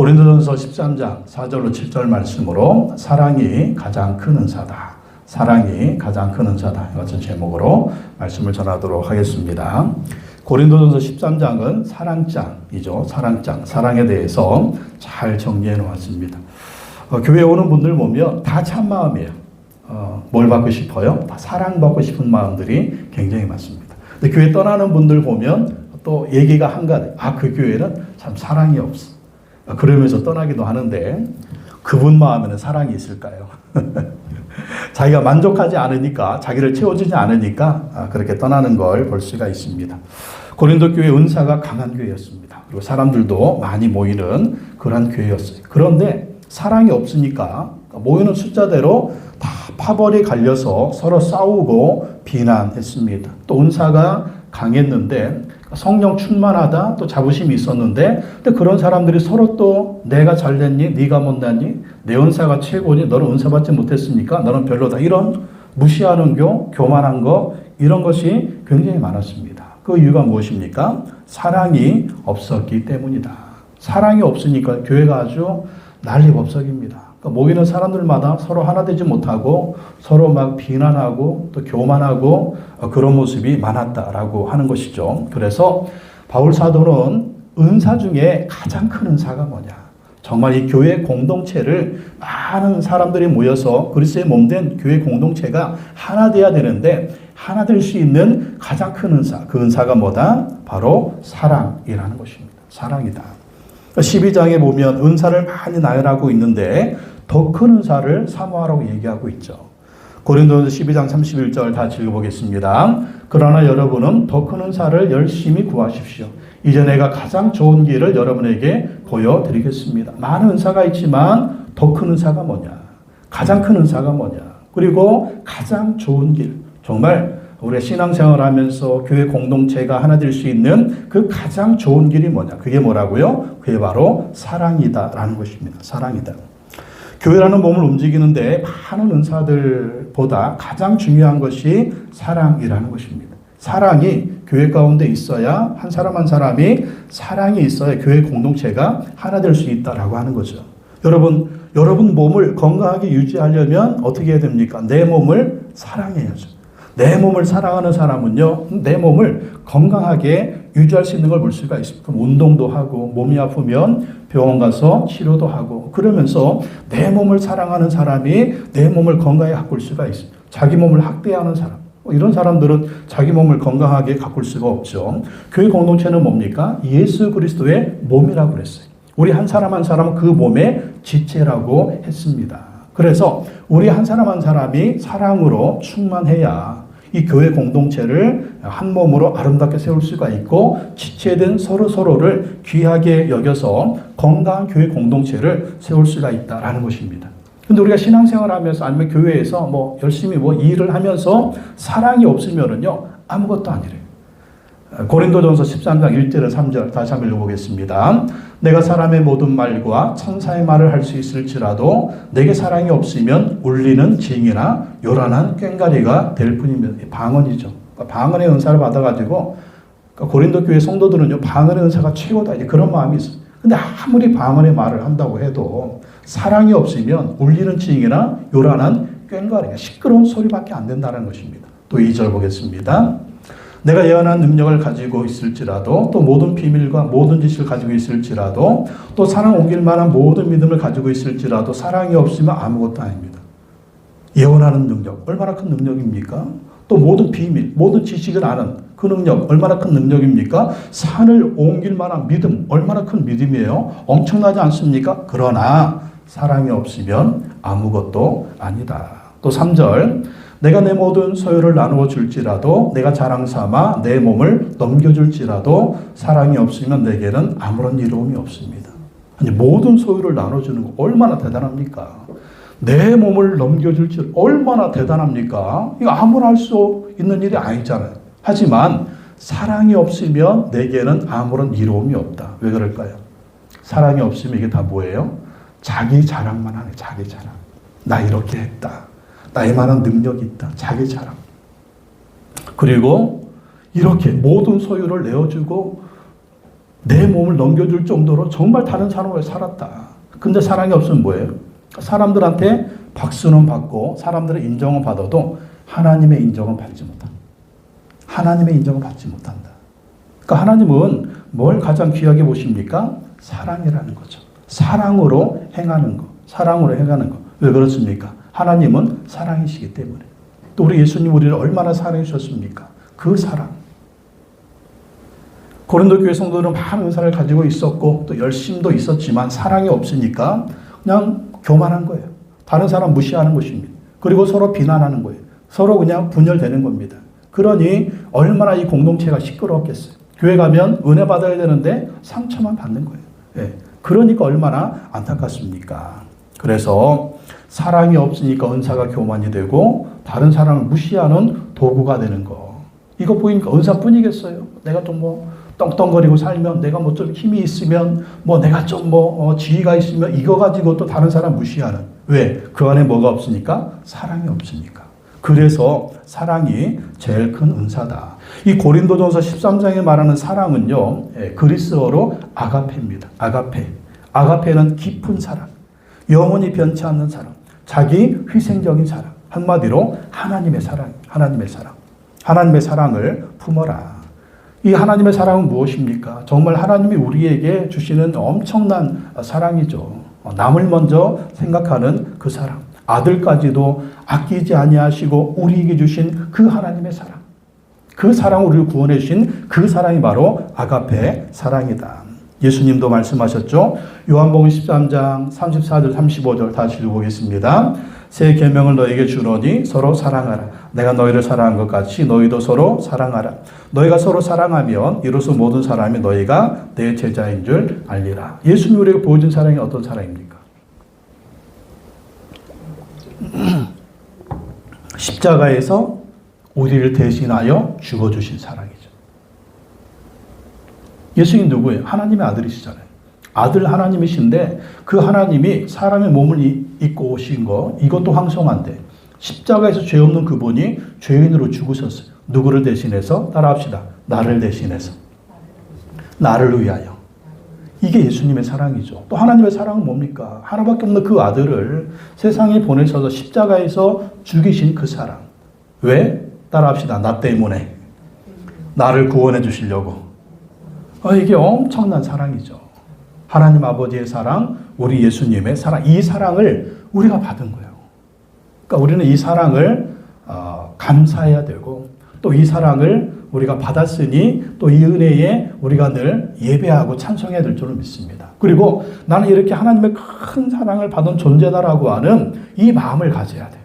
고린도전서 13장 4절로 7절 말씀으로 사랑이 가장 큰 은사다. 사랑이 가장 큰 은사다. 이 같은 제목으로 말씀을 전하도록 하겠습니다. 고린도전서 13장은 사랑장이죠. 사랑장. 사랑에 대해서 잘 정리해 놓았습니다. 교회에 오는 분들 보면 다 참 마음이에요. 뭘 받고 싶어요? 다 사랑받고 싶은 마음들이 굉장히 많습니다. 근데 교회 떠나는 분들 보면 또 얘기가 한 가지. 그 교회는 참 사랑이 없어. 그러면서 떠나기도 하는데 그분 마음에는 사랑이 있을까요? 자기가 만족하지 않으니까, 자기를 채워주지 않으니까 그렇게 떠나는 걸 볼 수가 있습니다. 고린도 교회 은사가 강한 교회였습니다. 그리고 사람들도 많이 모이는 그런 교회였어요. 그런데 사랑이 없으니까 모이는 숫자대로 다 파벌이 갈려서 서로 싸우고 비난했습니다. 또 은사가 강했는데 성령 충만하다, 또 자부심이 있었는데, 근데 그런 사람들이 서로 또 내가 잘됐니? 네가 못났니? 내 은사가 최고니? 너는 은사 받지 못했으니까 너는 별로다. 이런 무시하는 교만한 거, 이런 것이 굉장히 많았습니다. 그 이유가 무엇입니까? 사랑이 없었기 때문이다. 사랑이 없으니까 교회가 아주 난리법석입니다. 그러니까 모이는 사람들마다 서로 하나 되지 못하고 서로 막 비난하고 또 교만하고 그런 모습이 많았다라고 하는 것이죠. 그래서 바울 사도는 은사 중에 가장 큰 은사가 뭐냐? 정말 이 교회 공동체를 많은 사람들이 모여서 그리스도의 몸된 교회 공동체가 하나 돼야 되는데 하나 될 수 있는 가장 큰 은사, 그 은사가 뭐다? 바로 사랑이라는 것입니다. 사랑이다. 12장에 보면 은사를 많이 나열하고 있는데 더 큰 은사를 사모하라고 얘기하고 있죠. 고린도전서 12장 31절 다 읽어보겠습니다. 그러나 여러분은 더 큰 은사를 열심히 구하십시오. 이제 내가 가장 좋은 길을 여러분에게 보여드리겠습니다. 많은 은사가 있지만 더 큰 은사가 뭐냐? 가장 큰 은사가 뭐냐? 그리고 가장 좋은 길. 정말 우리가 신앙생활 하면서 교회 공동체가 하나 될 수 있는 그 가장 좋은 길이 뭐냐? 그게 뭐라고요? 그게 바로 사랑이다라는 것입니다. 사랑이다. 교회라는 몸을 움직이는데 많은 은사들보다 가장 중요한 것이 사랑이라는 것입니다. 사랑이 교회 가운데 있어야 한 사람 한 사람이 사랑이 있어야 교회 공동체가 하나 될 수 있다라고 하는 거죠. 여러분 몸을 건강하게 유지하려면 어떻게 해야 됩니까? 내 몸을 사랑해야죠. 내 몸을 사랑하는 사람은요, 내 몸을 건강하게 유지할 수 있는 걸 볼 수가 있습니다. 그럼 운동도 하고, 몸이 아프면 병원 가서 치료도 하고, 그러면서 내 몸을 사랑하는 사람이 내 몸을 건강하게 가꿀 수가 있습니다. 자기 몸을 학대하는 사람, 이런 사람들은 자기 몸을 건강하게 가꿀 수가 없죠. 교회 공동체는 뭡니까? 예수 그리스도의 몸이라고 그랬어요. 우리 한 사람 한 사람은 그 몸의 지체라고 했습니다. 그래서 우리 한 사람 한 사람이 사랑으로 충만해야 이 교회 공동체를 한 몸으로 아름답게 세울 수가 있고 지체된 서로를 귀하게 여겨서 건강한 교회 공동체를 세울 수가 있다라는 것입니다. 근데 우리가 신앙생활 하면서 아니면 교회에서 열심히 일을 하면서 사랑이 없으면은요, 아무것도 아니래요. 고린도전서 13장 1절에 3절 다시 한번 읽어보겠습니다. 내가 사람의 모든 말과 천사의 말을 할 수 있을지라도 내게 사랑이 없으면 울리는 징이나 요란한 꽹과리가 될 뿐입니다. 방언이죠. 방언의 은사를 받아가지고 고린도 교회 성도들은요, 방언의 은사가 최고다, 이제 그런 마음이 있어요. 근데 아무리 방언의 말을 한다고 해도 사랑이 없으면 울리는 징이나 요란한 꽹과리가 시끄러운 소리밖에 안 된다는 것입니다. 또 2절 보겠습니다. 내가 예언한 능력을 가지고 있을지라도 또 모든 비밀과 모든 지식을 가지고 있을지라도 또 사랑 옮길 만한 모든 믿음을 가지고 있을지라도 사랑이 없으면 아무것도 아닙니다. 예언하는 능력, 얼마나 큰 능력입니까? 또 모든 비밀, 모든 지식을 아는 그 능력, 얼마나 큰 능력입니까? 산을 옮길 만한 믿음, 얼마나 큰 믿음이에요? 엄청나지 않습니까? 그러나 사랑이 없으면 아무것도 아니다. 또 3절, 내가 내 모든 소유를 나누어 줄지라도 내가 자랑 삼아 내 몸을 넘겨줄지라도 사랑이 없으면 내게는 아무런 이로움이 없습니다. 아니, 모든 소유를 나눠주는 거 얼마나 대단합니까? 내 몸을 넘겨줄지 얼마나 대단합니까? 이거 아무나 할 수 있는 일이 아니잖아요. 하지만 사랑이 없으면 내게는 아무런 이로움이 없다. 왜 그럴까요? 사랑이 없으면 이게 다 뭐예요? 자기 자랑만 하네. 자기 자랑. 나 이렇게 했다. 나에만한 능력이 있다. 자기 자랑. 그리고 이렇게 모든 소유를 내어주고 내 몸을 넘겨줄 정도로 정말 다른 사람으로 살았다. 근데 사랑이 없으면 뭐예요? 사람들한테 박수는 받고 사람들의 인정은 받아도 하나님의 인정은 받지 못한다. 하나님의 인정은 받지 못한다. 그러니까 하나님은 뭘 가장 귀하게 보십니까? 사랑이라는 거죠. 사랑으로 행하는 거. 사랑으로 행하는 거. 왜 그렇습니까? 하나님은 사랑이시기 때문에. 또 우리 예수님 우리를 얼마나 사랑해 주셨습니까? 그 사랑. 고린도 교회 성도들은 많은 은사를 가지고 있었고 또 열심도 있었지만 사랑이 없으니까 그냥 교만한 거예요. 다른 사람 무시하는 것입니다. 그리고 서로 비난하는 거예요. 서로 그냥 분열되는 겁니다. 그러니 얼마나 이 공동체가 시끄러웠겠어요. 교회 가면 은혜 받아야 되는데 상처만 받는 거예요. 예. 그러니까 얼마나 안타깝습니까? 그래서 사랑이 없으니까 은사가 교만이 되고 다른 사람을 무시하는 도구가 되는 거. 이거 보니까 은사뿐이겠어요. 내가 좀 떵떵거리고 살면, 내가 좀 힘이 있으면, 내가 좀 지위가 있으면 이거 가지고 또 다른 사람 무시하는. 왜? 그 안에 뭐가 없으니까? 사랑이 없으니까. 그래서 사랑이 제일 큰 은사다. 이 고린도전서 13장에 말하는 사랑은요, 그리스어로 아가페입니다. 아가페. 아가페는 깊은 사랑, 영원히 변치 않는 사랑, 자기 희생적인 사랑. 한마디로 하나님의 사랑, 하나님의 사랑. 하나님의 사랑을 품어라. 이 하나님의 사랑은 무엇입니까? 정말 하나님이 우리에게 주시는 엄청난 사랑이죠. 남을 먼저 생각하는 그 사랑. 아들까지도 아끼지 아니하시고 우리에게 주신 그 하나님의 사랑. 그 사랑으로 우리를 구원해 주신 그 사랑이 바로 아가페 사랑이다. 예수님도 말씀하셨죠. 요한복음 13장 34절 35절 다시 읽어보겠습니다. 새 계명을 너에게 주노니 서로 사랑하라. 내가 너희를 사랑한 것 같이 너희도 서로 사랑하라. 너희가 서로 사랑하면 이로써 모든 사람이 너희가 내 제자인 줄 알리라. 예수님이 우리에게 보여준 사랑이 어떤 사랑입니까? 십자가에서 우리를 대신하여 죽어주신 사랑이죠. 예수님 누구예요? 하나님의 아들이시잖아요. 아들 하나님이신데 그 하나님이 사람의 몸을 입고 오신 거, 이것도 황송한데 십자가에서 죄 없는 그분이 죄인으로 죽으셨어요. 누구를 대신해서? 따라합시다. 나를 대신해서. 나를 위하여. 이게 예수님의 사랑이죠. 또 하나님의 사랑은 뭡니까? 하나밖에 없는 그 아들을 세상에 보내셔서 십자가에서 죽이신 그 사랑. 왜? 따라합시다. 나 때문에. 나를 구원해 주시려고. 이게 엄청난 사랑이죠. 하나님 아버지의 사랑, 우리 예수님의 사랑, 이 사랑을 우리가 받은 거예요. 그러니까 우리는 이 사랑을 감사해야 되고 또 이 사랑을 우리가 받았으니 또 이 은혜에 우리가 늘 예배하고 찬송해야 될 줄을 믿습니다. 그리고 나는 이렇게 하나님의 큰 사랑을 받은 존재다라고 하는 이 마음을 가져야 돼요.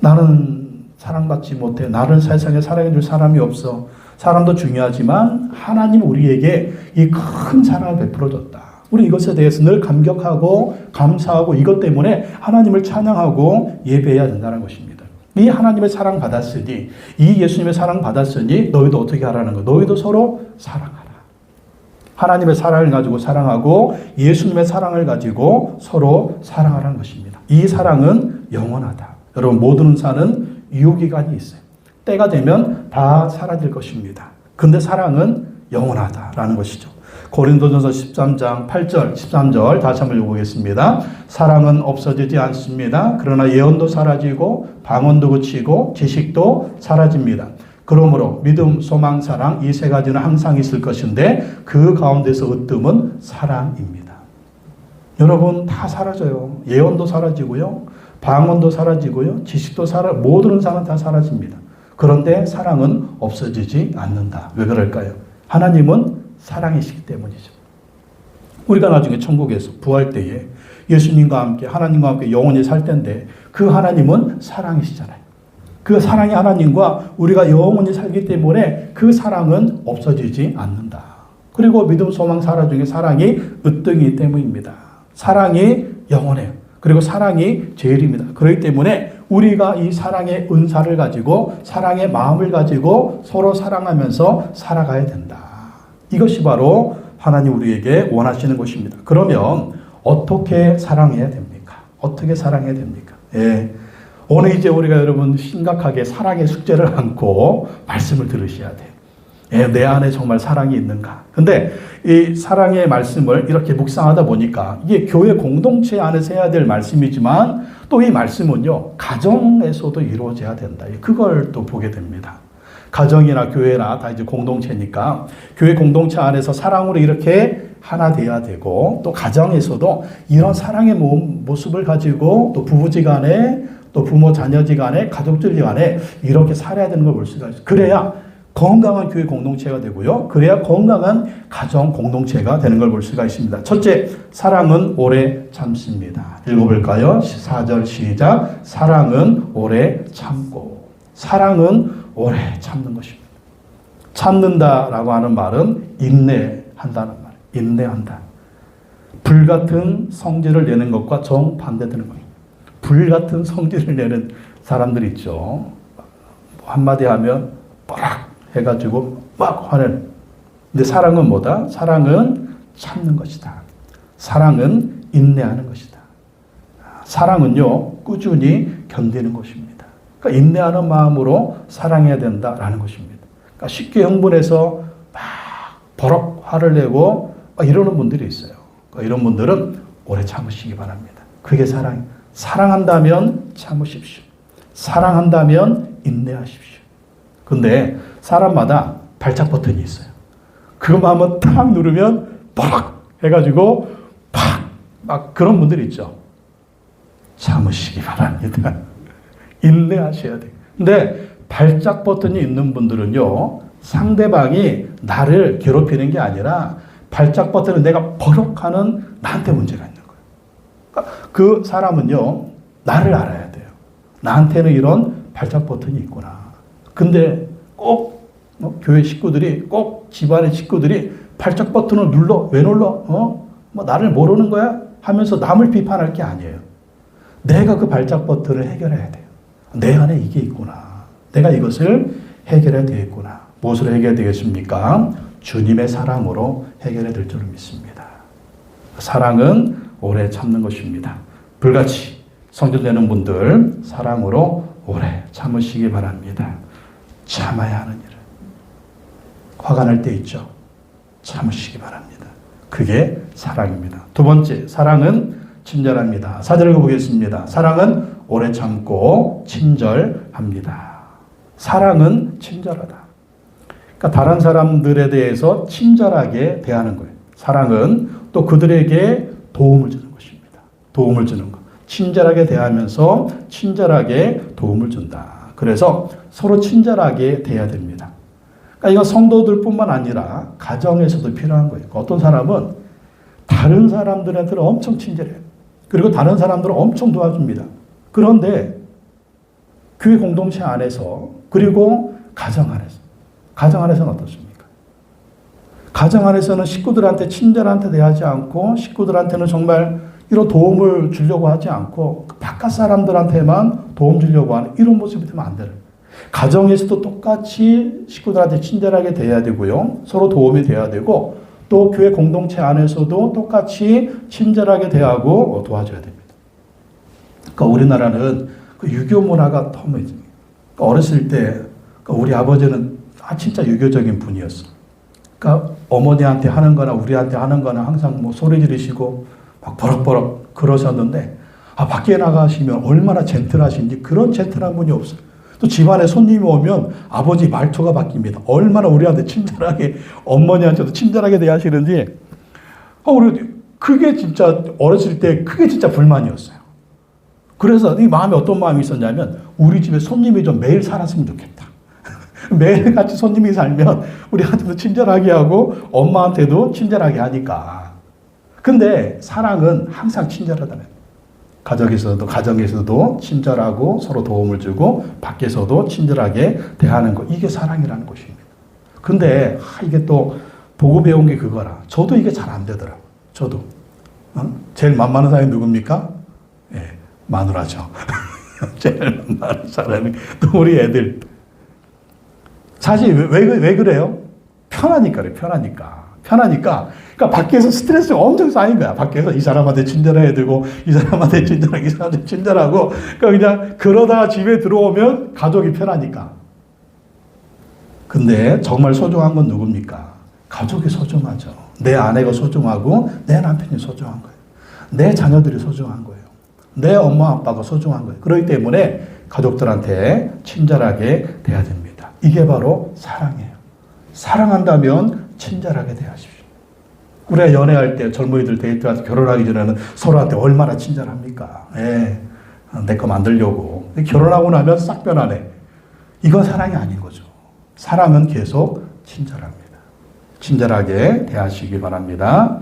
나는 사랑받지 못해. 나를 세상에 사랑해 줄 사람이 없어. 사람도 중요하지만 하나님 우리에게 이 큰 사랑을 베풀어 줬다. 우리 이것에 대해서 늘 감격하고 감사하고 이것 때문에 하나님을 찬양하고 예배해야 된다는 것입니다. 이 하나님의 사랑 받았으니, 이 예수님의 사랑 받았으니 너희도 어떻게 하라는 거? 너희도 서로 사랑하라. 하나님의 사랑을 가지고 사랑하고 예수님의 사랑을 가지고 서로 사랑하라는 것입니다. 이 사랑은 영원하다. 여러분 모든 은사는 유효기간이 있어요. 때가 되면 다 사라질 것입니다. 근데 사랑은 영원하다라는 것이죠. 고린도전서 13장 8절 13절 다시 한번 읽어보겠습니다. 사랑은 없어지지 않습니다. 그러나 예언도 사라지고 방언도 그치고 지식도 사라집니다. 그러므로 믿음, 소망, 사랑 이 세 가지는 항상 있을 것인데 그 가운데서 으뜸은 사랑입니다. 여러분 다 사라져요. 예언도 사라지고요. 방언도 사라지고요. 지식도 모든 은사는 다 사라집니다. 그런데 사랑은 없어지지 않는다. 왜 그럴까요? 하나님은 사랑이시기 때문이죠. 우리가 나중에 천국에서 부활 때에 예수님과 함께 하나님과 함께 영원히 살 텐데 그 하나님은 사랑이시잖아요. 그 사랑의 하나님과 우리가 영원히 살기 때문에 그 사랑은 없어지지 않는다. 그리고 믿음, 소망, 사랑 중에 사랑이 으뜸이기 때문입니다. 사랑이 영원해요. 그리고 사랑이 제일입니다. 그렇기 때문에 우리가 이 사랑의 은사를 가지고 사랑의 마음을 가지고 서로 사랑하면서 살아가야 된다. 이것이 바로 하나님 우리에게 원하시는 것입니다. 그러면 어떻게 사랑해야 됩니까? 어떻게 사랑해야 됩니까? 예. 오늘 이제 우리가 여러분 심각하게 사랑의 숙제를 안고 말씀을 들으셔야 돼요. 내 안에 정말 사랑이 있는가? 근데 이 사랑의 말씀을 이렇게 묵상하다 보니까 이게 교회 공동체 안에서 해야 될 말씀이지만 또 이 말씀은요, 가정에서도 이루어져야 된다. 그걸 또 보게 됩니다. 가정이나 교회나 다 이제 공동체니까 교회 공동체 안에서 사랑으로 이렇게 하나 돼야 되고 또 가정에서도 이런 사랑의 모습을 가지고 또 부부지간에 또 부모 자녀지간에 가족들간에 이렇게 살아야 되는 걸 볼 수가 있어요. 그래야 건강한 교회 공동체가 되고요. 그래야 건강한 가정 공동체가 되는 걸 볼 수가 있습니다. 첫째, 사랑은 오래 참습니다. 읽어볼까요? 4절 시작. 사랑은 오래 참고. 사랑은 오래 참는 것입니다. 참는다라고 하는 말은 인내한다는 말. 인내한다. 불같은 성질을 내는 것과 정반대되는 겁니다. 불같은 성질을 내는 사람들이 있죠. 한마디 하면 빡 해가지고 막 화내는. 근데 사랑은 뭐다? 사랑은 참는 것이다. 사랑은 인내하는 것이다. 사랑은요, 꾸준히 견디는 것입니다. 그러니까 인내하는 마음으로 사랑해야 된다라는 것입니다. 그러니까 쉽게 흥분해서 막 버럭 화를 내고 이러는 분들이 있어요. 그러니까 이런 분들은 오래 참으시기 바랍니다. 그게 사랑. 사랑한다면 참으십시오. 사랑한다면 인내하십시오. 근데 사람마다 발작 버튼이 있어요. 그거 한번 탁 누르면 팍 해가지고 팍 막 그런 분들이 있죠. 참으시기 바랍니다. 인내하셔야 돼요. 근데 발작 버튼이 있는 분들은요, 상대방이 나를 괴롭히는 게 아니라 발작 버튼은 내가 버럭하는 나한테 문제가 있는 거예요. 그러니까 그 사람은요, 나를 알아야 돼요. 나한테는 이런 발작 버튼이 있구나. 근데 꼭 교회 식구들이 꼭 집안의 식구들이 발작 버튼을 눌러. 왜 눌러? 뭐 나를 모르는 거야? 하면서 남을 비판할 게 아니에요. 내가 그 발작 버튼을 해결해야 돼요. 내 안에 이게 있구나. 내가 이것을 해결해야 되겠구나. 무엇으로 해결되겠습니까? 주님의 사랑으로 해결해야 될 줄을 믿습니다. 사랑은 오래 참는 것입니다. 불같이 성질내는 분들 사랑으로 오래 참으시기 바랍니다. 참아야 하는 일을. 화가 날 때 있죠. 참으시기 바랍니다. 그게 사랑입니다. 두 번째, 사랑은 친절합니다. 4절 읽어보겠습니다. 사랑은 오래 참고 친절합니다. 사랑은 친절하다. 그러니까 다른 사람들에 대해서 친절하게 대하는 거예요. 사랑은 또 그들에게 도움을 주는 것입니다. 도움을 주는 것. 친절하게 대하면서 친절하게 도움을 준다. 그래서 서로 친절하게 대해야 됩니다. 그러니까 이건 성도들뿐만 아니라 가정에서도 필요한 거예요. 어떤 사람은 다른 사람들한테는 엄청 친절해요. 그리고 다른 사람들은 엄청 도와줍니다. 그런데 교회 공동체 안에서 그리고 가정 안에서는 어떻습니까? 가정 안에서는 식구들한테 친절한테 대하지 않고 식구들한테는 정말 이런 도움을 주려고 하지 않고 바깥 사람들한테만 도움 주려고 하는 이런 모습이 되면 안 돼요. 가정에서도 똑같이 식구들한테 친절하게 대해야 되고요. 서로 도움이 돼야 되고 또 교회 공동체 안에서도 똑같이 친절하게 대하고 도와줘야 됩니다. 그러니까 우리나라는 그 유교 문화가 너무 있습니다. 어렸을 때 우리 아버지는 진짜 유교적인 분이었어. 그러니까 어머니한테 하는 거나 우리한테 하는 거나 항상 뭐 소리 지르시고 막 버럭버럭 그러셨는데 밖에 나가시면 얼마나 젠틀하신지 그런 젠틀한 분이 없어요. 또 집안에 손님이 오면 아버지 말투가 바뀝니다. 얼마나 우리한테 친절하게 어머니한테도 친절하게 대하시는지 우리 그게 진짜 어렸을 때 그게 진짜 불만이었어요. 그래서 이 마음에 어떤 마음이 있었냐면 우리 집에 손님이 좀 매일 살았으면 좋겠다. 매일 같이 손님이 살면 우리한테도 친절하게 하고 엄마한테도 친절하게 하니까. 근데 사랑은 항상 친절하다는 가정에서도 친절하고 서로 도움을 주고 밖에서도 친절하게 대하는 것. 이게 사랑이라는 것입니다. 근데 이게 또 보고 배운 게 그거라. 저도 이게 잘 안 되더라고요. 저도. 제일 만만한 사람이 누굽니까? 마누라죠. 제일 만만한 사람이 또 우리 애들. 사실 왜 그래요? 편하니까 그래. 편하니까. 그러니까 밖에서 스트레스가 엄청 쌓인 거야. 밖에서 이 사람한테 친절해야 되고, 이 사람한테 친절하고, 이 사람한테 친절하고. 그러니까 그냥 그러다가 집에 들어오면 가족이 편하니까. 근데 정말 소중한 건 누굽니까? 가족이 소중하죠. 내 아내가 소중하고 내 남편이 소중한 거예요. 내 자녀들이 소중한 거예요. 내 엄마 아빠가 소중한 거예요. 그렇기 때문에 가족들한테 친절하게 대해야 됩니다. 이게 바로 사랑이에요. 사랑한다면 친절하게 대하십시오. 우리가 연애할 때 젊은이들 데이트할 때 결혼하기 전에는 서로한테 얼마나 친절합니까? 내 거 만들려고. 결혼하고 나면 싹 변하네. 이건 사랑이 아닌 거죠. 사랑은 계속 친절합니다. 친절하게 대하시기 바랍니다.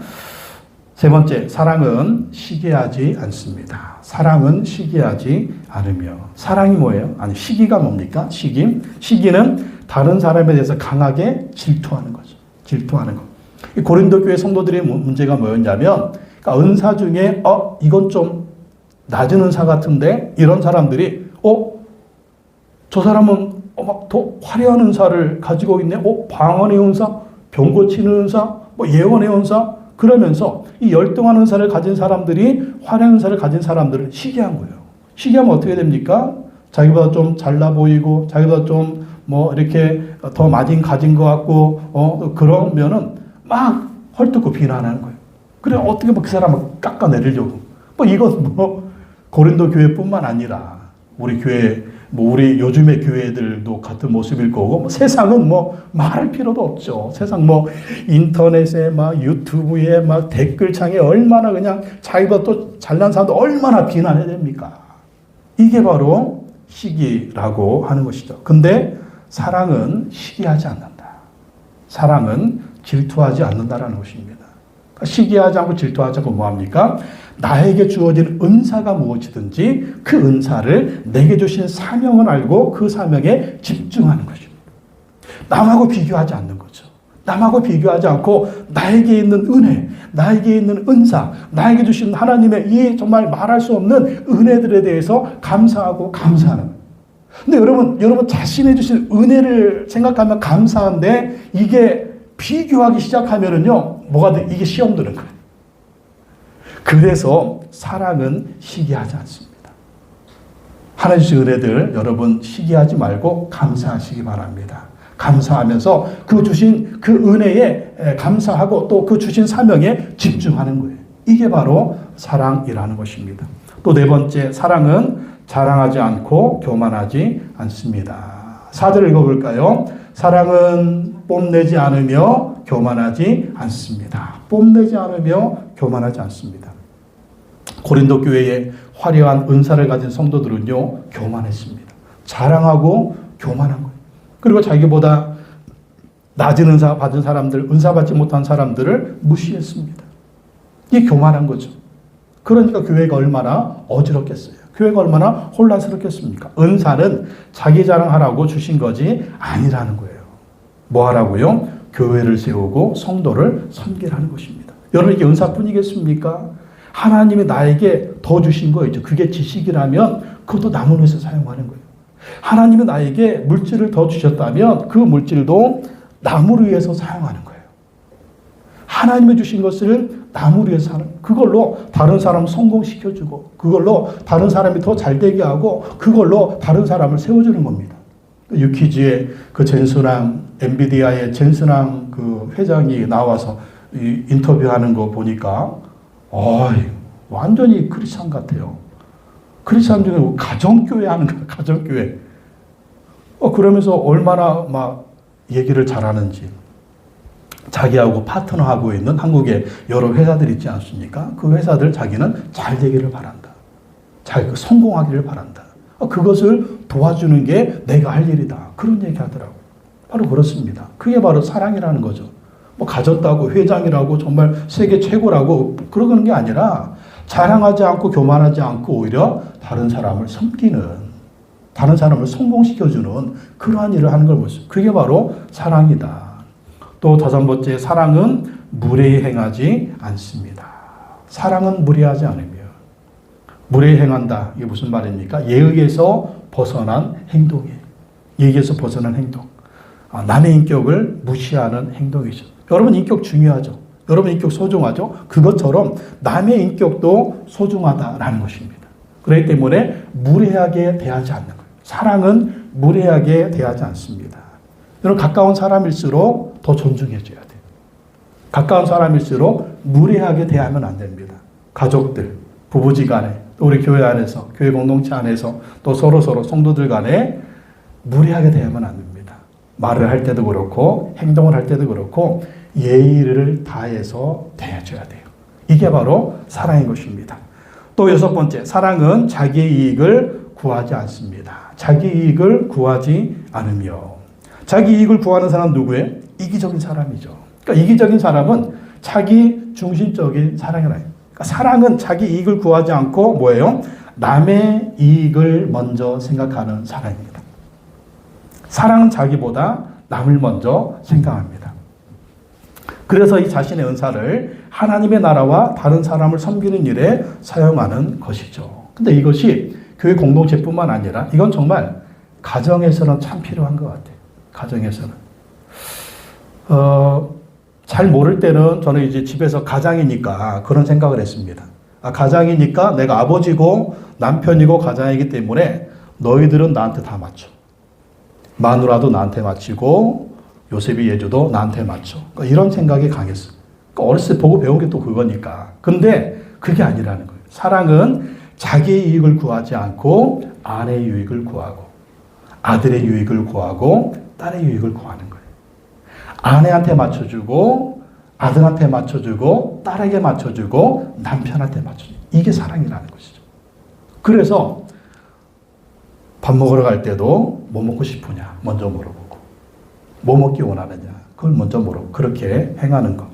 세 번째, 사랑은 시기하지 않습니다. 사랑은 시기하지 않으며. 사랑이 뭐예요? 아니, 시기가 뭡니까? 시기는 다른 사람에 대해서 강하게 질투하는 거죠. 질투하는 거. 고린도 교회 성도들의 문제가 뭐였냐면, 그러니까 은사 중에, 이건 좀 낮은 은사 같은데, 이런 사람들이, 저 사람은 막 더 화려한 은사를 가지고 있네? 방언의 은사? 병 고치는 은사? 예언의 은사? 그러면서 이 열등한 은사를 가진 사람들이 화려한 은사를 가진 사람들을 시기한 거예요. 시기하면 어떻게 됩니까? 자기보다 좀 잘나 보이고, 자기보다 좀 이렇게 더 많이 가진 것 같고, 그러면은 막 헐뜯고 비난하는 거예요. 그래, 어떻게 그 사람을 깎아내리려고. 이건 고린도 교회뿐만 아니라 우리 교회, 우리 요즘의 교회들도 같은 모습일 거고, 세상은 말할 필요도 없죠. 세상 인터넷에 유튜브에 댓글창에 얼마나 그냥 자기보다 또 잘난 사람도 얼마나 비난해야 됩니까? 이게 바로 시기라고 하는 것이죠. 근데 사랑은 시기하지 않는다. 사랑은 질투하지 않는다라는 것입니다. 시기하지 않고 질투하지 않고 뭐합니까? 나에게 주어진 은사가 무엇이든지 그 은사를 내게 주신 사명을 알고 그 사명에 집중하는 것입니다. 남하고 비교하지 않는 거죠. 남하고 비교하지 않고 나에게 있는 은혜, 나에게 있는 은사, 나에게 주신 하나님의 이 정말 말할 수 없는 은혜들에 대해서 감사하고 감사하는 거예요. 근데 여러분 자신이 주신 은혜를 생각하면 감사한데 이게 비교하기 시작하면은요, 뭐가 돼? 이게 시험 드는 거예요. 그래서 사랑은 시기하지 않습니다. 하나님 주신 은혜들 여러분 시기하지 말고 감사하시기 바랍니다. 감사하면서 그 주신 그 은혜에 감사하고 또 그 주신 사명에 집중하는 거예요. 이게 바로 사랑이라는 것입니다. 또 네 번째, 사랑은 자랑하지 않고 교만하지 않습니다. 4절 읽어볼까요? 사랑은 뽐내지 않으며 교만하지 않습니다. 뽐내지 않으며 교만하지 않습니다. 고린도 교회에 화려한 은사를 가진 성도들은요, 교만했습니다. 자랑하고 교만한 거예요. 그리고 자기보다 낮은 은사 받은 사람들, 은사 받지 못한 사람들을 무시했습니다. 이게 교만한 거죠. 그러니까 교회가 얼마나 어지럽겠어요. 교회가 얼마나 혼란스럽겠습니까? 은사는 자기 자랑하라고 주신 거지 아니라는 거예요. 뭐 하라고요? 교회를 세우고 성도를 섬기라는 것입니다. 여러분, 이게 은사뿐이겠습니까? 하나님이 나에게 더 주신 거죠. 그게 지식이라면 그것도 남은 위해서 사용하는 거예요. 하나님이 나에게 물질을 더 주셨다면 그 물질도 남을 위해서 사용하는 거예요. 하나님이 주신 것을 남을 위해서 하는, 그걸로 다른 사람 성공시켜주고, 그걸로 다른 사람이 더 잘되게 하고, 그걸로 다른 사람을 세워주는 겁니다. 유키즈의 그 젠스랑, 엔비디아의 젠스랑 그 회장이 나와서 인터뷰하는 거 보니까, 완전히 크리스찬 같아요. 크리스찬 중에 가정교회 하는 거야, 가정교회. 그러면서 얼마나 얘기를 잘하는지. 자기하고 파트너하고 있는 한국의 여러 회사들 있지 않습니까? 그 회사들 자기는 잘 되기를 바란다. 자기가 성공하기를 바란다. 그것을 도와주는 게 내가 할 일이다. 그런 얘기 하더라고요. 바로 그렇습니다. 그게 바로 사랑이라는 거죠. 가졌다고 회장이라고 정말 세계 최고라고 그러는 게 아니라 자랑하지 않고 교만하지 않고 오히려 다른 사람을 섬기는, 다른 사람을 성공시켜주는 그러한 일을 하는 걸 보시죠. 그게 바로 사랑이다. 또 다섯 번째, 사랑은 무례히 행하지 않습니다. 사랑은 무례하지 않으며. 무례히 행한다. 이게 무슨 말입니까? 예의에서 벗어난 행동이에요. 예의에서 벗어난 행동. 남의 인격을 무시하는 행동이죠. 여러분 인격 중요하죠. 여러분 인격 소중하죠. 그것처럼 남의 인격도 소중하다라는 것입니다. 그렇기 때문에 무례하게 대하지 않는 거예요. 사랑은 무례하게 대하지 않습니다. 여러분, 가까운 사람일수록 더 존중해줘야 돼요. 가까운 사람일수록 무례하게 대하면 안 됩니다. 가족들, 부부지간에, 또 우리 교회 안에서, 교회 공동체 안에서, 또 서로 성도들 간에 무례하게 대하면 안 됩니다. 말을 할 때도 그렇고 행동을 할 때도 그렇고 예의를 다해서 대해줘야 돼요. 이게 바로 사랑인 것입니다. 또 6번째, 사랑은 자기의 이익을 구하지 않습니다. 자기 이익을 구하지 않으며. 자기 이익을 구하는 사람은 누구예요? 이기적인 사람이죠. 그러니까 이기적인 사람은 자기 중심적인 사랑이라 해요. 그러니까 사랑은 자기 이익을 구하지 않고 뭐예요? 남의 이익을 먼저 생각하는 사랑입니다. 사랑은 자기보다 남을 먼저 생각합니다. 그래서 이 자신의 은사를 하나님의 나라와 다른 사람을 섬기는 일에 사용하는 것이죠. 근데 이것이 교회 공동체뿐만 아니라 이건 정말 가정에서는 참 필요한 것 같아요. 가정에서는. 잘 모를 때는 저는 이제 집에서 가장이니까 그런 생각을 했습니다. 가장이니까 내가 아버지고 남편이고 가장이기 때문에 너희들은 나한테 다 맞춰. 마누라도 나한테 맞추고 요셉이 예주도 나한테 맞춰. 그러니까 이런 생각이 강했어요. 그러니까 어렸을 때 보고 배운 게 또 그거니까. 근데 그게 아니라는 거예요. 사랑은 자기의 이익을 구하지 않고 아내의 유익을 구하고 아들의 유익을 구하고 딸의 유익을 구하는 거예요. 아내한테 맞춰주고 아들한테 맞춰주고 딸에게 맞춰주고 남편한테 맞춰주고 이게 사랑이라는 것이죠. 그래서 밥 먹으러 갈 때도 뭐 먹고 싶으냐 먼저 물어보고 뭐 먹기 원하느냐 그걸 먼저 물어보고 그렇게 행하는 것.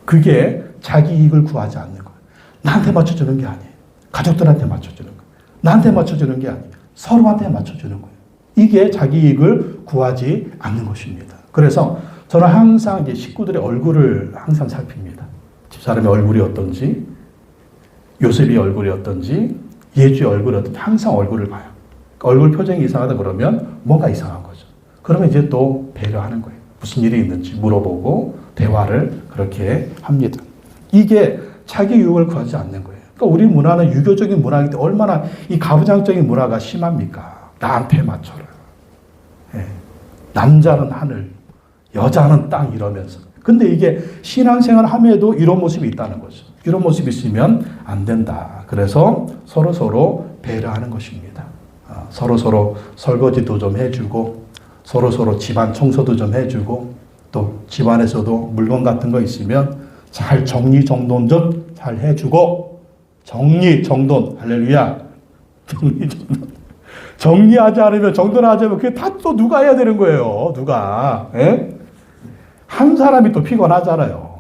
그게 자기 이익을 구하지 않는 거예요. 나한테 맞춰주는 게 아니에요. 가족들한테 맞춰주는 거예요. 나한테 맞춰주는 게 아니에요. 서로한테 맞춰주는 거예요. 이게 자기 이익을 구하지 않는 것입니다. 그래서 저는 항상 이제 식구들의 얼굴을 항상 살핍니다. 집사람의 얼굴이 어떤지, 요셉의 얼굴이 어떤지, 예주의 얼굴이 어떤지 항상 얼굴을 봐요. 얼굴 표정이 이상하다 그러면 뭔가 이상한 거죠. 그러면 이제 또 배려하는 거예요. 무슨 일이 있는지 물어보고 대화를 그렇게 합니다. 이게 자기 유익을 구하지 않는 거예요. 그러니까 우리 문화는 유교적인 문화이기 때문에 얼마나 이 가부장적인 문화가 심합니까? 나한테 맞춰라. 예. 남자는 하늘, 여자는 땅 이러면서. 근데 이게 신앙생활 함에도 이런 모습이 있다는 거죠. 이런 모습이 있으면 안 된다. 그래서 서로 배려하는 것입니다. 서로 설거지도 좀 해주고 서로 집안 청소도 좀 해주고 또 집안에서도 물건 같은 거 있으면 잘 정리정돈 좀 잘 해주고 정리정돈 할렐루야 정리정돈 정리하지 않으면 정돈하지 않으면 그게 다 또 누가 해야 되는 거예요. 누가 한 사람이 또 피곤하잖아요.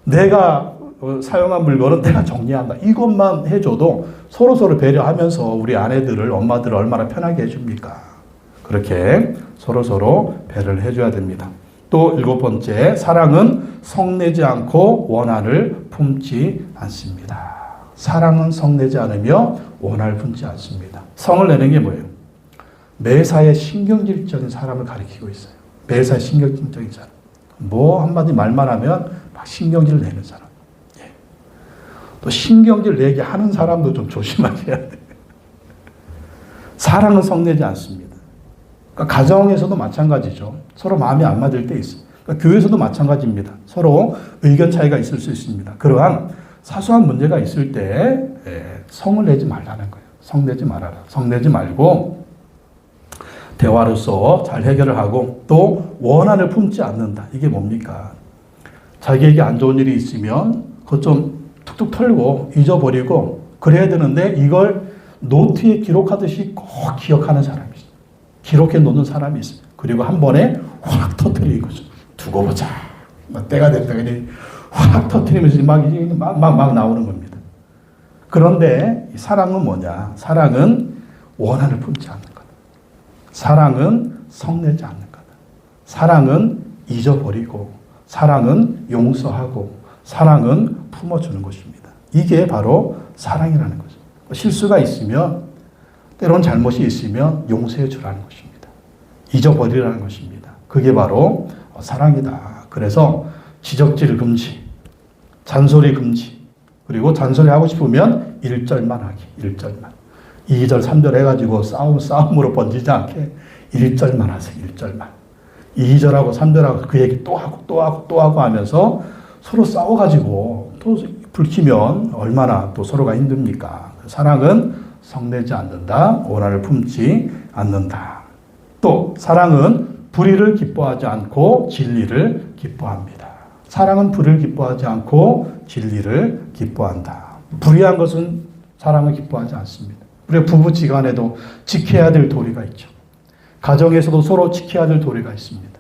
내가 사용한 물건은 내가 정리한다. 이것만 해줘도 서로 배려하면서 우리 아내들을 엄마들을 얼마나 편하게 해줍니까? 그렇게 서로 배려를 해줘야 됩니다. 또 7번째, 사랑은 성내지 않고 원한을 품지 않습니다. 사랑은 성내지 않으며 원한을 품지 않습니다. 성을 내는 게 뭐예요? 매사에 신경질적인 사람을 가리키고 있어요. 매사에 신경질적인 사람. 뭐 한마디 말만 하면 막 신경질 내는 사람. 예. 또 신경질 내게 하는 사람도 좀 조심하셔야 돼요. 사랑은 성내지 않습니다. 그러니까 가정에서도 마찬가지죠. 서로 마음이 안 맞을 때 있어요. 그러니까 교회에서도 마찬가지입니다. 서로 의견 차이가 있을 수 있습니다. 그러한 사소한 문제가 있을 때 성을 내지 말라는 거예요. 성내지 말아라. 성내지 말고 대화로서 잘 해결을 하고 또 원한을 품지 않는다. 이게 뭡니까? 자기에게 안 좋은 일이 있으면 그것 좀 툭툭 털고 잊어버리고 그래야 되는데 이걸 노트에 기록하듯이 꼭 기억하는 사람이 있어요. 기록해 놓는 사람이 있어요. 그리고 한 번에 확 터뜨리는 거죠. 두고 보자. 막 때가 됐다. 그냥 확 터뜨리면서 막 나오는 겁니다. 그런데 사랑은 뭐냐? 사랑은 원한을 품지 않는 거다. 사랑은 성내지 않는 거다. 사랑은 잊어버리고 사랑은 용서하고 사랑은 품어주는 것입니다. 이게 바로 사랑이라는 거죠. 실수가 있으면 때론 잘못이 있으면 용서해 주라는 것입니다. 잊어버리라는 것입니다. 그게 바로 사랑이다. 그래서 지적질 금지, 잔소리 금지, 그리고 잔소리 하고 싶으면 1절만 하기, 1절만. 2절, 3절 해가지고 싸움으로 번지지 않게 1절만 하세요. 1절만. 2절하고 3절하고 그 얘기 또 하고 또 하고 또 하고 하면서 서로 싸워가지고 또 불키면 얼마나 또 서로가 힘듭니까? 사랑은 성내지 않는다. 오난을 품지 않는다. 또 사랑은 불의를 기뻐하지 않고 진리를 기뻐합니다. 사랑은 불의를 기뻐하지 않고 진리를 기뻐한다. 불의한 것은 사랑을 기뻐하지 않습니다. 우리 부부지간에도 지켜야 될 도리가 있죠. 가정에서도 서로 지켜야 될 도리가 있습니다.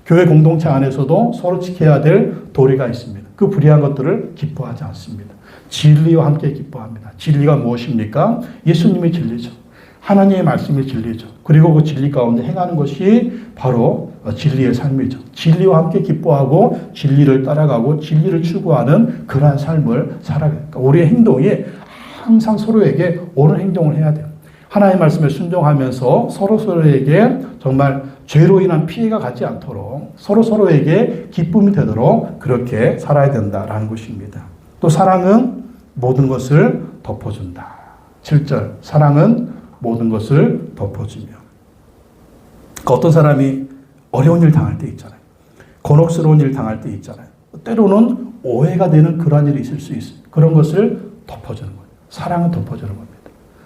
교회 공동체 안에서도 서로 지켜야 될 도리가 있습니다. 그 불의한 것들을 기뻐하지 않습니다. 진리와 함께 기뻐합니다. 진리가 무엇입니까? 예수님의 진리죠. 하나님의 말씀이 진리죠. 그리고 그 진리 가운데 행하는 것이 바로 진리의 삶이죠. 진리와 함께 기뻐하고 진리를 따라가고 진리를 추구하는 그러한 삶을 살아가요. 그러니까 우리의 행동이 항상 서로에게 옳은 행동을 해야 돼요. 하나님의 말씀에 순종하면서 서로에게 정말 죄로 인한 피해가 가지 않도록 서로에게 기쁨이 되도록 그렇게 살아야 된다라는 것입니다. 또 사랑은 모든 것을 덮어준다. 7절 사랑은 모든 것을 덮어주며. 그러니까 어떤 사람이 어려운 일 당할 때 있잖아요. 곤혹스러운 일 당할 때 있잖아요. 때로는 오해가 되는 그런 일이 있을 수 있어요. 그런 것을 덮어주는 거예요. 사랑은 덮어주는 겁니다.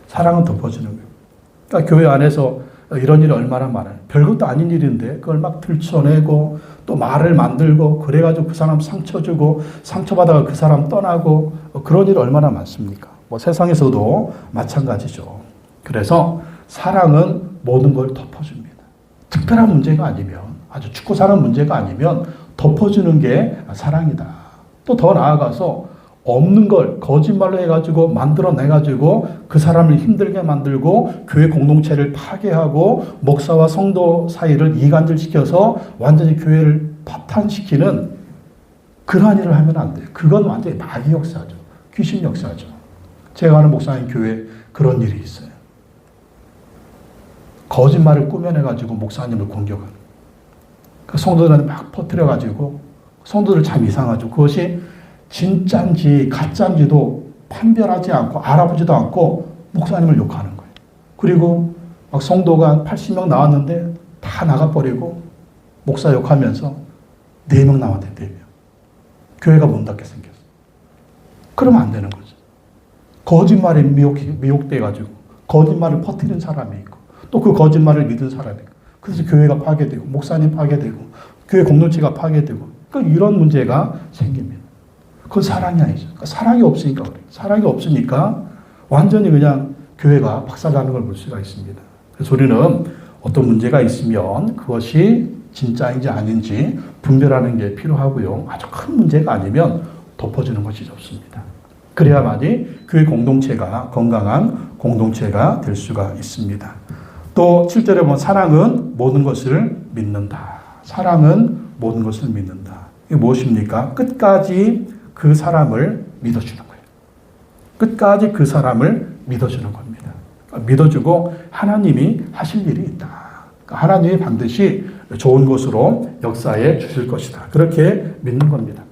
사랑은 덮어주는 거예요. 그러니까 교회 안에서 이런 일이 얼마나 많아요. 별것도 아닌 일인데 그걸 막 들춰내고 또 말을 만들고 그래가지고 그 사람 상처 주고 상처받아가 그 사람 떠나고 그런 일이 얼마나 많습니까? 뭐 세상에서도 마찬가지죠. 그래서 사랑은 모든 걸 덮어줍니다. 특별한 문제가 아니면 아주 죽고 사는 문제가 아니면 덮어주는 게 사랑이다. 또 더 나아가서 없는 걸 거짓말로 해가지고 만들어내가지고 그 사람을 힘들게 만들고 교회 공동체를 파괴하고 목사와 성도 사이를 이간질시켜서 완전히 교회를 파탄시키는 그러한 일을 하면 안 돼요. 그건 완전히 마귀 역사죠. 귀신 역사죠. 제가 아는 목사님 교회에 그런 일이 있어요. 거짓말을 꾸며내가지고 목사님을 공격하는. 그 성도들한테 막 퍼뜨려가지고 성도들 참 이상하죠. 그것이 진짜인지 가짜인지도 판별하지 않고 알아보지도 않고 목사님을 욕하는 거예요. 그리고 막 성도가 80명 나왔는데 다 나가버리고 목사 욕하면서 4명 나왔대, 4명. 교회가 문 닫게 생겼어. 그러면 안 되는 거죠. 거짓말에 미혹돼가지고 거짓말을 퍼뜨리는 사람이 있고 또 그 거짓말을 믿은 사람이 있고 그래서 교회가 파괴되고 목사님 파괴되고 교회 공동체가 파괴되고 그러니까 이런 문제가 생깁니다. 그건 사랑이 아니죠. 그러니까 사랑이 없으니까 그래요. 사랑이 없으니까 완전히 그냥 교회가 박살나는 걸 볼 수가 있습니다. 그래서 우리는 어떤 문제가 있으면 그것이 진짜인지 아닌지 분별하는 게 필요하고요. 아주 큰 문제가 아니면 덮어주는 것이 좋습니다. 그래야만이 교회 공동체가 건강한 공동체가 될 수가 있습니다. 또 7절에 보면 사랑은 모든 것을 믿는다. 사랑은 모든 것을 믿는다. 이게 무엇입니까? 끝까지 그 사람을 믿어주는 거예요. 끝까지 그 사람을 믿어주는 겁니다. 믿어주고 하나님이 하실 일이 있다. 하나님이 반드시 좋은 것으로 역사해 주실 것이다. 그렇게 믿는 겁니다.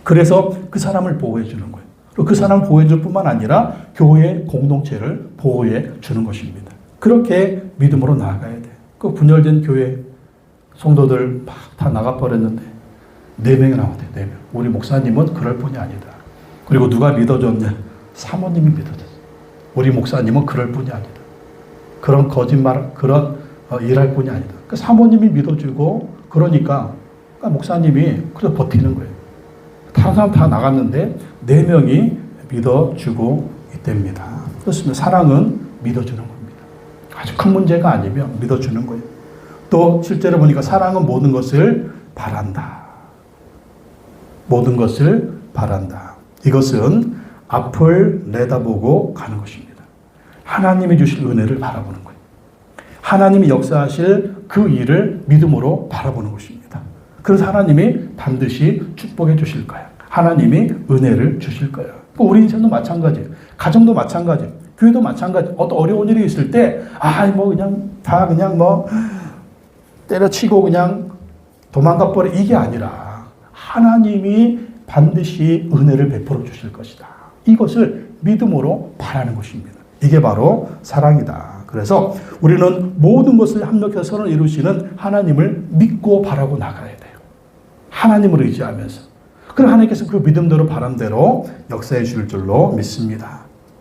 그래서 그 사람을 보호해 주는 거예요. 그리고 그 사람을 보호해 줄 뿐만 아니라 교회 공동체를 보호해 주는 것입니다. 그렇게 믿음으로 나아가야 돼요. 그 분열된 교회 성도들 막 다 나가버렸는데 4명이 나왔대요. 4명. 우리 목사님은 그럴 뿐이 아니다. 그리고 누가 믿어줬냐? 사모님이 믿어줬어요. 우리 목사님은 그럴 뿐이 아니다. 그런 거짓말, 그런 일할 뿐이 아니다. 그 사모님이 믿어주고 그러니까 목사님이 그래서 버티는 거예요. 다른 사람 다 나갔는데 4명이 믿어주고 있답니다. 그렇습니다. 사랑은 믿어주는 겁니다. 아주 큰 문제가 아니면 믿어주는 거예요. 또 실제로 보니까 사랑은 모든 것을 바란다. 모든 것을 바란다. 이것은 앞을 내다보고 가는 것입니다. 하나님이 주실 은혜를 바라보는 거예요. 하나님이 역사하실 그 일을 믿음으로 바라보는 것입니다. 그래서 하나님이 반드시 축복해 주실 거예요. 하나님이 은혜를 주실 거예요. 우리 인생도 마찬가지예요. 가정도 마찬가지예요. 교회도 마찬가지예요. 어떤 어려운 일이 있을 때, 그냥 다 그냥 때려치고 그냥 도망가 버려. 이게 아니라 하나님이 반드시 은혜를 베풀어 주실 것이다. 이것을 믿음으로 바라는 것입니다. 이게 바로 사랑이다. 그래서 우리는 모든 것을 합력해서 선을 이루시는 하나님을 믿고 바라고 나가야 돼요. 하나님을 의지하면서. 그럼 하나님께서 그 믿음대로 바람대로 역사해 주실 줄로 믿습니다.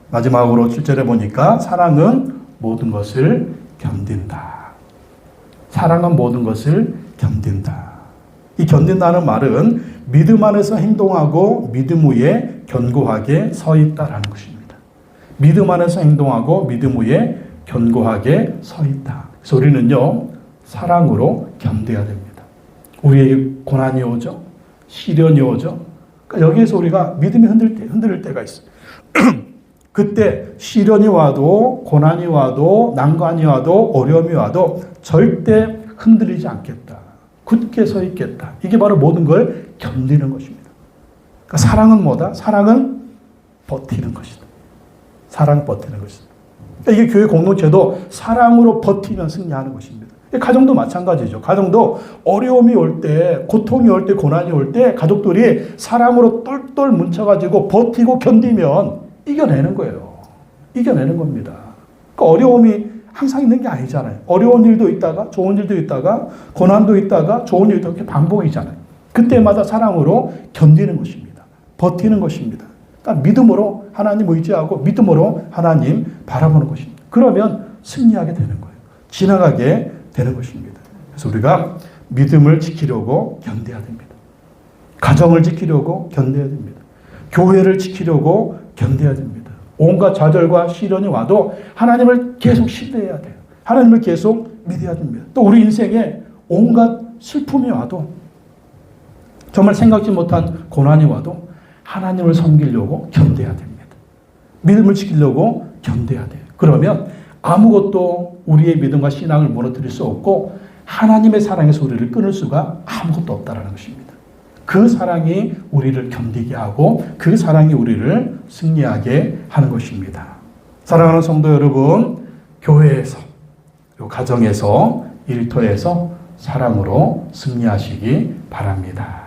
마지막으로 7절에 보니까 사랑은 모든 것을 견딘다. 사랑은 모든 것을 견딘다. 이 견딘다는 말은 믿음 안에서 행동하고 믿음 위에 견고하게 서 있다라는 것입니다. 믿음 안에서 행동하고 믿음 위에 견고하게 서 있다. 그래서 우리는요, 사랑으로 견뎌야 됩니다. 우리에게 고난이 오죠. 시련이 오죠. 그러니까 여기에서 우리가 믿음이 흔들릴 때가 있어요. 그때 시련이 와도 고난이 와도 난관이 와도 어려움이 와도 절대 흔들리지 않겠다. 굳게 서 있겠다. 이게 바로 모든 걸 견디는 것입니다. 그러니까 사랑은 뭐다? 사랑은 버티는 것이다. 사랑은 버티는 것이다. 그러니까 이게 교회 공동체도 사랑으로 버티면 승리하는 것입니다. 가정도 마찬가지죠. 가정도 어려움이 올 때, 고통이 올 때, 고난이 올 때 가족들이 사랑으로 똘똘 뭉쳐가지고 버티고 견디면 이겨내는 거예요. 이겨내는 겁니다. 그러니까 어려움이 항상 있는 게 아니잖아요. 어려운 일도 있다가 좋은 일도 있다가 고난도 있다가 좋은 일도 이렇게 반복이잖아요. 그때마다 사랑으로 견디는 것입니다. 버티는 것입니다. 그러니까 믿음으로 하나님 의지하고 믿음으로 하나님 바라보는 것입니다. 그러면 승리하게 되는 거예요. 지나가게 되는 것입니다. 그래서 우리가 믿음을 지키려고 견뎌야 됩니다. 가정을 지키려고 견뎌야 됩니다. 교회를 지키려고 견뎌야 됩니다. 온갖 좌절과 시련이 와도 하나님을 계속 신뢰해야 돼요. 하나님을 계속 믿어야 됩니다. 또 우리 인생에 온갖 슬픔이 와도 정말 생각지 못한 고난이 와도 하나님을 섬기려고 견뎌야 됩니다. 믿음을 지키려고 견뎌야 돼요. 그러면 아무것도 우리의 믿음과 신앙을 무너뜨릴 수 없고 하나님의 사랑에서 우리를 끊을 수가 아무것도 없다는 것입니다. 그 사랑이 우리를 견디게 하고 그 사랑이 우리를 승리하게 하는 것입니다. 사랑하는 성도 여러분, 교회에서, 그리고 가정에서, 일터에서 사랑으로 승리하시기 바랍니다.